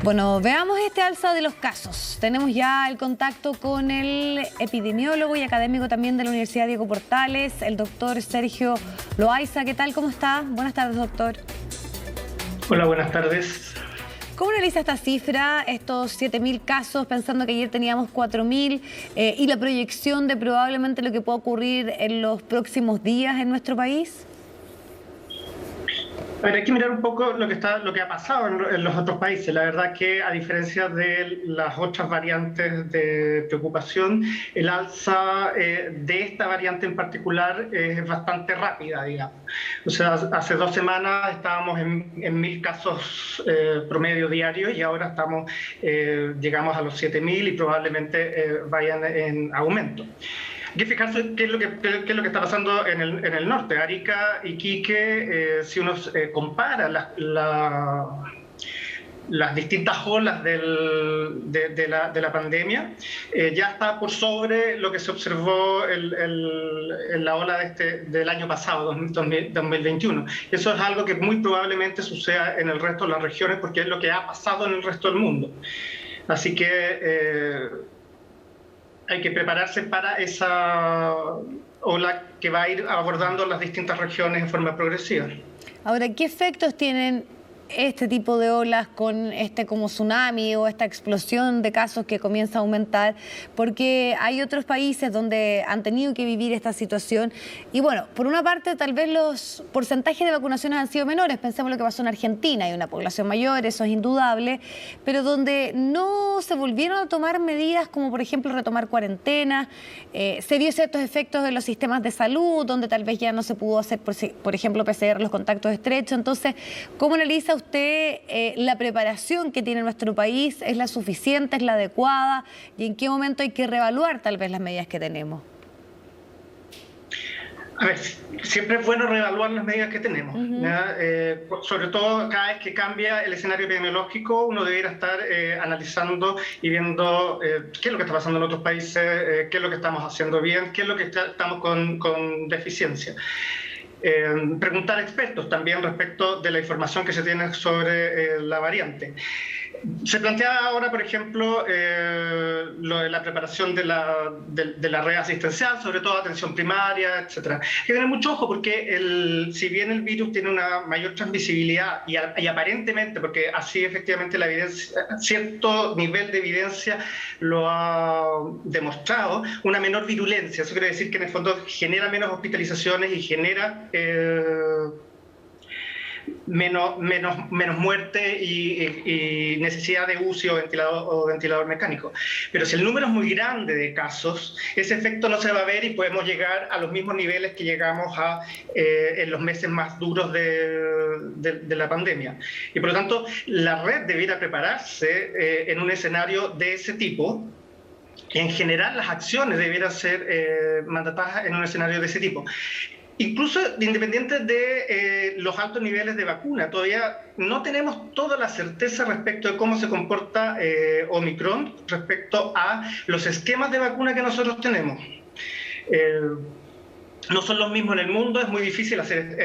Bueno, veamos este alza de los casos. Tenemos ya el contacto con el epidemiólogo y académico también de la Universidad Diego Portales, el doctor Sergio Loaiza. ¿Qué tal? ¿Cómo está? Buenas tardes, doctor. Hola, buenas tardes. ¿Cómo analiza esta cifra, estos 7.000 casos, pensando que ayer teníamos 4.000 y la proyección de probablemente lo que pueda ocurrir en los próximos días en nuestro país? A ver, hay que mirar un poco lo que ha pasado en los otros países. La verdad que, a diferencia de las otras variantes de preocupación, el alza de esta variante en particular es bastante rápida, digamos. O sea, hace 2 semanas estábamos en 1.000 casos promedio diarios y ahora llegamos a los 7.000 y probablemente vayan en aumento. Hay que fijarse qué es lo que está pasando en el norte. Arica, Iquique, si uno compara las distintas olas de la pandemia, ya está por sobre lo que se observó en la ola del año pasado, 2021. Eso es algo que muy probablemente suceda en el resto de las regiones porque es lo que ha pasado en el resto del mundo. Así que hay que prepararse para esa ola que va a ir abordando las distintas regiones en forma progresiva. Ahora, ¿qué efectos tienen este tipo de olas con como tsunami o esta explosión de casos que comienza a aumentar? Porque hay otros países donde han tenido que vivir esta situación y bueno, por una parte tal vez los porcentajes de vacunaciones han sido menores. Pensemos lo que pasó en Argentina, hay una población mayor, eso es indudable, pero donde no se volvieron a tomar medidas como por ejemplo retomar cuarentena, se vio ciertos efectos en los sistemas de salud, donde tal vez ya no se pudo hacer, por ejemplo, PCR, los contactos estrechos. Entonces, ¿cómo analiza usted la preparación que tiene nuestro país? ¿Es la suficiente, es la adecuada? ¿Y en qué momento hay que reevaluar tal vez las medidas que tenemos? A ver, siempre es bueno reevaluar las medidas que tenemos. Sobre todo cada vez que cambia el escenario epidemiológico, uno debería estar analizando y viendo qué es lo que está pasando en otros países, qué es lo que estamos haciendo bien, qué es lo que estamos con deficiencia. Preguntar a expertos también respecto de la información que se tiene sobre la variante. Se plantea ahora, por ejemplo, lo de la preparación de la red asistencial, sobre todo atención primaria, etc. Hay que tener mucho ojo porque si bien el virus tiene una mayor transmisibilidad y aparentemente, porque así efectivamente la evidencia, cierto nivel de evidencia lo ha demostrado, una menor virulencia. Eso quiere decir que en el fondo genera menos hospitalizaciones y genera menos muerte y necesidad de UCI o ventilador mecánico. Pero si el número es muy grande de casos, ese efecto no se va a ver y podemos llegar a los mismos niveles que llegamos en los meses más duros de la pandemia. Y por lo tanto, la red debiera prepararse en un escenario de ese tipo. En general, las acciones debieran ser mandatadas en un escenario de ese tipo. Incluso independiente de los altos niveles de vacuna, todavía no tenemos toda la certeza respecto de cómo se comporta Omicron respecto a los esquemas de vacuna que nosotros tenemos. No son los mismos en el mundo, es muy difícil hacer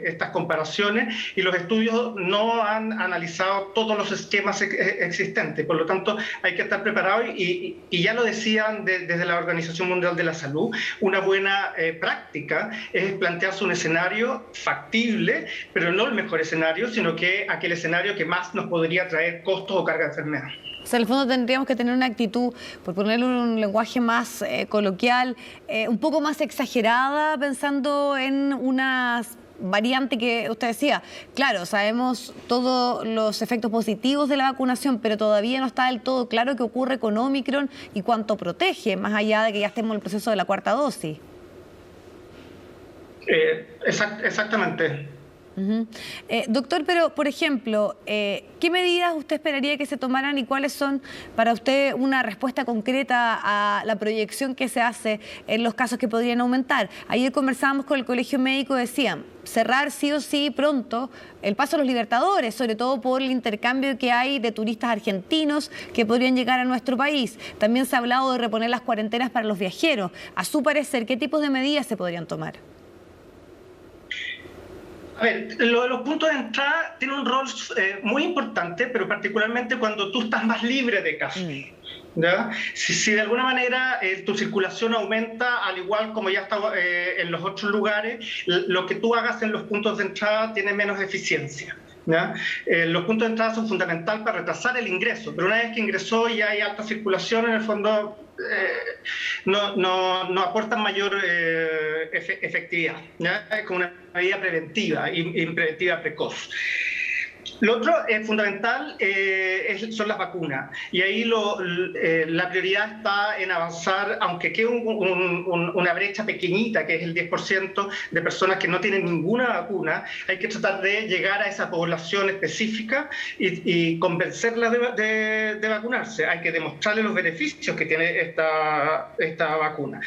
estas comparaciones y los estudios no han analizado todos los esquemas existentes. Por lo tanto, hay que estar preparados y ya lo decían desde la Organización Mundial de la Salud, una buena práctica es plantearse un escenario factible, pero no el mejor escenario, sino que aquel escenario que más nos podría traer costos o carga de enfermedad. O sea, en el fondo tendríamos que tener una actitud, por ponerle un lenguaje más coloquial, un poco más exagerada, pensando en una variante que usted decía. Claro, sabemos todos los efectos positivos de la vacunación, pero todavía no está del todo claro qué ocurre con Omicron y cuánto protege, más allá de que ya estemos en el proceso de la 4ª dosis. Exactamente. Doctor, pero por ejemplo, ¿qué medidas usted esperaría que se tomaran y cuáles son para usted una respuesta concreta a la proyección que se hace en los casos que podrían aumentar? Ayer conversábamos con el Colegio Médico, decían cerrar sí o sí pronto el paso a los Libertadores, sobre todo por el intercambio que hay de turistas argentinos que podrían llegar a nuestro país. También se ha hablado de reponer las cuarentenas para los viajeros. A su parecer, ¿qué tipos de medidas se podrían tomar? A ver, lo de los puntos de entrada tiene un rol muy importante, pero particularmente cuando tú estás más libre de casos. ¿Ya? Si de alguna manera tu circulación aumenta, al igual como ya está en los otros lugares, lo que tú hagas en los puntos de entrada tiene menos eficiencia. ¿Ya? Los puntos de entrada son fundamentales para retrasar el ingreso, pero una vez que ingresó y hay alta circulación, en el fondo no aportan mayor efectividad. ¿Ya? Es como una medida preventiva y preventiva precoz. Lo otro fundamental son las vacunas, y ahí la prioridad está en avanzar, aunque quede una brecha pequeñita, que es el 10% de personas que no tienen ninguna vacuna. Hay que tratar de llegar a esa población específica y convencerla de vacunarse. Hay que demostrarle los beneficios que tiene esta vacuna.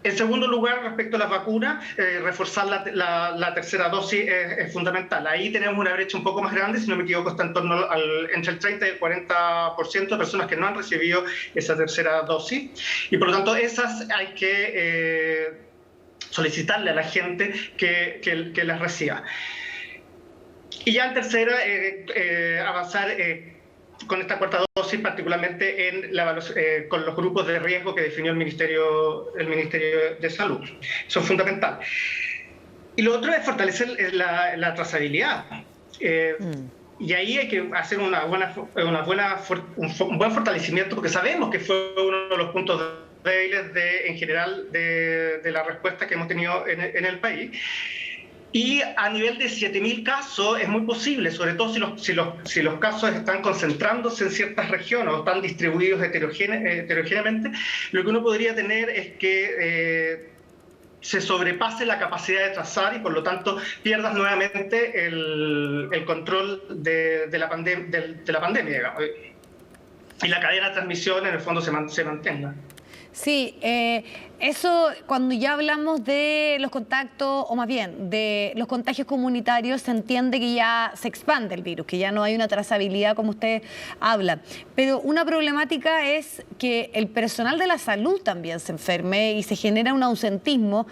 En segundo lugar, respecto a las vacunas, reforzar la tercera dosis es fundamental. Ahí tenemos una brecha un poco más grande, si no me equivoco, está en torno entre el 30 y el 40% de personas que no han recibido esa tercera dosis. Y por lo tanto, esas hay que solicitarle a la gente que las reciba. Y ya en tercera, avanzar con esta cuarta dosis, particularmente con los grupos de riesgo que definió el Ministerio de Salud. Eso es fundamental. Y lo otro es fortalecer la trazabilidad. Y ahí hay que hacer un buen fortalecimiento, porque sabemos que fue uno de los puntos débiles en general de la respuesta que hemos tenido en el país. Y a nivel de 7.000 casos es muy posible, sobre todo si los casos están concentrándose en ciertas regiones o están distribuidos heterogéneamente, lo que uno podría tener es que se sobrepase la capacidad de trazar y por lo tanto pierdas nuevamente el control de la pandemia, digamos, y la cadena de transmisión en el fondo se mantenga. Sí, eso cuando ya hablamos de los contactos, o más bien de los contagios comunitarios, se entiende que ya se expande el virus, que ya no hay una trazabilidad como usted habla. Pero una problemática es que el personal de la salud también se enferme y se genera un ausentismo.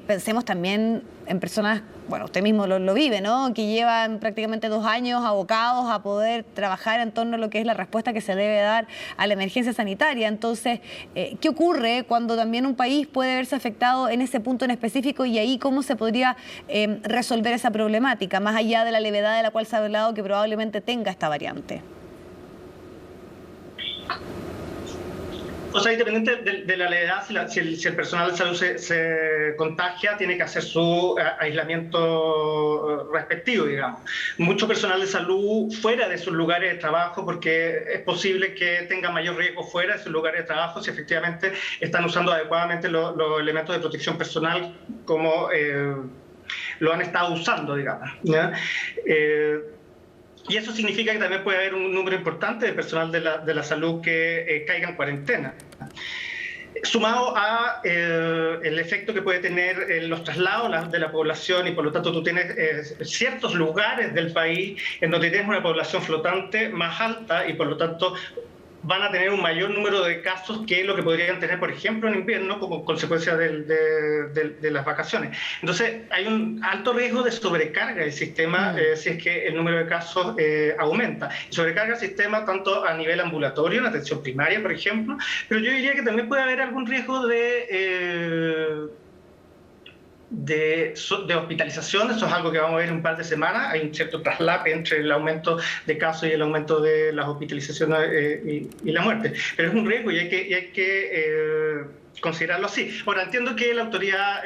Pensemos también en personas, bueno, usted mismo lo vive, ¿no? Que llevan prácticamente 2 años abocados a poder trabajar en torno a lo que es la respuesta que se debe dar a la emergencia sanitaria. Entonces, ¿qué ocurre cuando también un país puede verse afectado en ese punto en específico, y ahí cómo se podría resolver esa problemática, más allá de la levedad de la cual se ha hablado que probablemente tenga esta variante? O sea, independiente de la levedad, si el personal de salud se contagia, tiene que hacer su aislamiento respectivo, digamos. Mucho personal de salud fuera de sus lugares de trabajo, porque es posible que tenga mayor riesgo fuera de sus lugares de trabajo si efectivamente están usando adecuadamente los elementos de protección personal como lo han estado usando, digamos, ¿ya? Y eso significa que también puede haber un número importante de personal de la salud que caiga en cuarentena. Sumado a el efecto que puede tener los traslados de la población, y por lo tanto tú tienes ciertos lugares del país en donde tienes una población flotante más alta y por lo tanto van a tener un mayor número de casos que lo que podrían tener, por ejemplo, en invierno como consecuencia de las vacaciones. Entonces, hay un alto riesgo de sobrecarga del sistema si es que el número de casos aumenta. Y sobrecarga el sistema tanto a nivel ambulatorio, en atención primaria, por ejemplo, pero yo diría que también puede haber algún riesgo de hospitalización. Eso es algo que vamos a ver en un par de semanas. Hay un cierto traslape entre el aumento de casos y el aumento de las hospitalizaciones y la muerte. Pero es un riesgo y hay que considerarlo así. Ahora, entiendo que la autoridad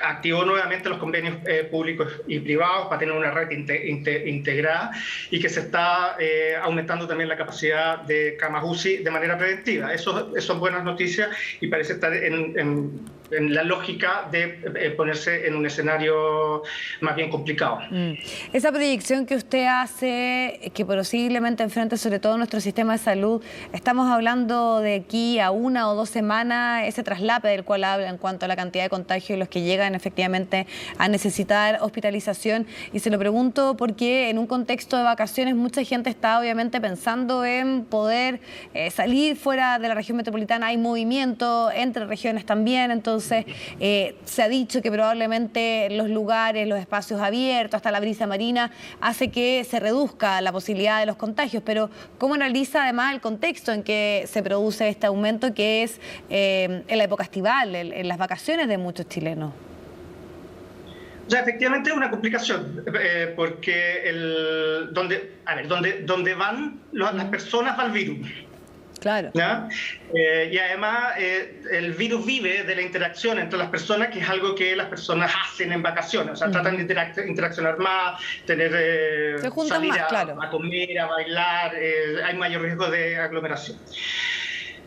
activó nuevamente los convenios públicos y privados para tener una red integrada, y que se está aumentando también la capacidad de camas UCI de manera preventiva. Eso son buenas noticias y parece estar en la lógica de ponerse en un escenario más bien complicado. Esa proyección que usted hace, que posiblemente enfrente sobre todo nuestro sistema de salud, estamos hablando de aquí a 1 o 2 semanas, ese traslape del cual habla en cuanto a la cantidad de contagios y los que llegan efectivamente a necesitar hospitalización. Y se lo pregunto porque en un contexto de vacaciones mucha gente está obviamente pensando en poder salir fuera de la región metropolitana. Hay movimiento entre regiones también, entonces entonces se ha dicho que probablemente los lugares, los espacios abiertos, hasta la brisa marina, hace que se reduzca la posibilidad de los contagios. Pero ¿cómo analiza además el contexto en que se produce este aumento, que es en la época estival, en las vacaciones de muchos chilenos? O sea, efectivamente es una complicación, porque donde van las personas va el virus. Claro. Y además el virus vive de la interacción entre las personas, que es algo que las personas hacen en vacaciones. O sea, tratan de interaccionar más, tener se juntan salir más, claro, a comer, a bailar, hay mayor riesgo de aglomeración.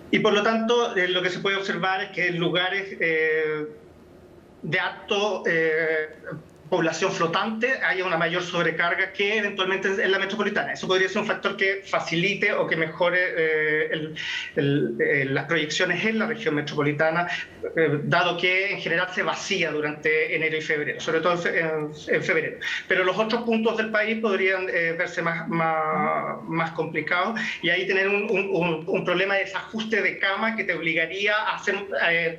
Y por lo tanto, lo que se puede observar es que en lugares de alto población flotante haya una mayor sobrecarga que eventualmente en la metropolitana. Eso podría ser un factor que facilite o que mejore las proyecciones en la región metropolitana, dado que en general se vacía durante enero y febrero, sobre todo en febrero. Pero los otros puntos del país podrían verse más complicados, y ahí tener un problema de desajuste de cama que te obligaría a hacer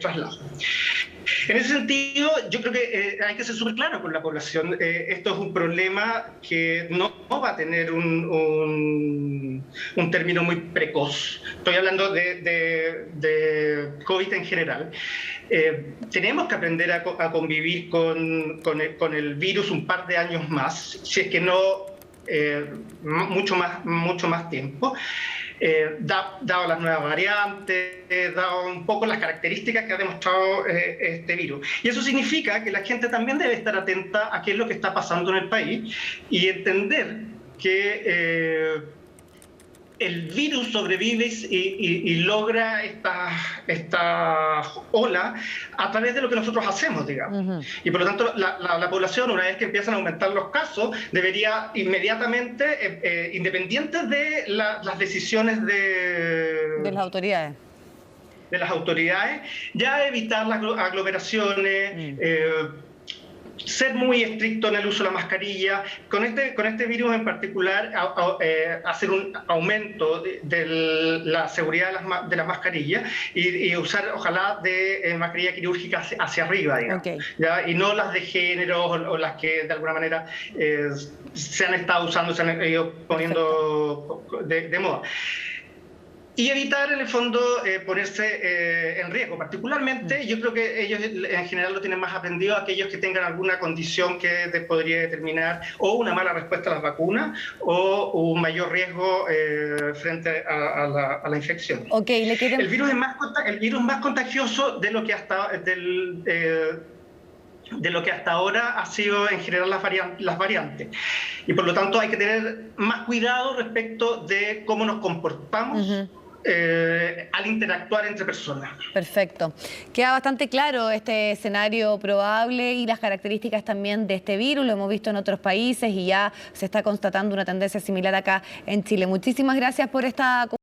traslados. En ese sentido, yo creo que hay que ser súper claro con la población. Esto es un problema que no va a tener un término muy precoz. Estoy hablando de COVID en general. Tenemos que aprender a convivir con el virus un par de años más, si es que no mucho más tiempo. Dado las nuevas variantes, dado un poco las características que ha demostrado este virus. Y eso significa que la gente también debe estar atenta a qué es lo que está pasando en el país y entender que el virus sobrevive y logra esta ola a través de lo que nosotros hacemos, digamos. Y por lo tanto, la población, una vez que empiezan a aumentar los casos, debería inmediatamente, independientes de las decisiones de las autoridades, ya evitar las aglomeraciones, ser muy estricto en el uso de la mascarilla. Con este virus en particular, hacer un aumento de la seguridad de las mascarillas y usar, ojalá, de mascarilla quirúrgica hacia arriba, digamos, ¿ya? Y no las de género o las que de alguna manera se han estado usando, se han ido poniendo de moda. Y evitar, en el fondo, ponerse en riesgo. Particularmente, yo creo que ellos en general lo tienen más aprendido, aquellos que tengan alguna condición que podría determinar o una mala respuesta a las vacunas o un mayor riesgo frente a la infección. El virus más contagioso de lo que hasta ahora ha sido en general las variantes. Y por lo tanto hay que tener más cuidado respecto de cómo nos comportamos al interactuar entre personas. Perfecto. Queda bastante claro este escenario probable y las características también de este virus. Lo hemos visto en otros países y ya se está constatando una tendencia similar acá en Chile. Muchísimas gracias por esta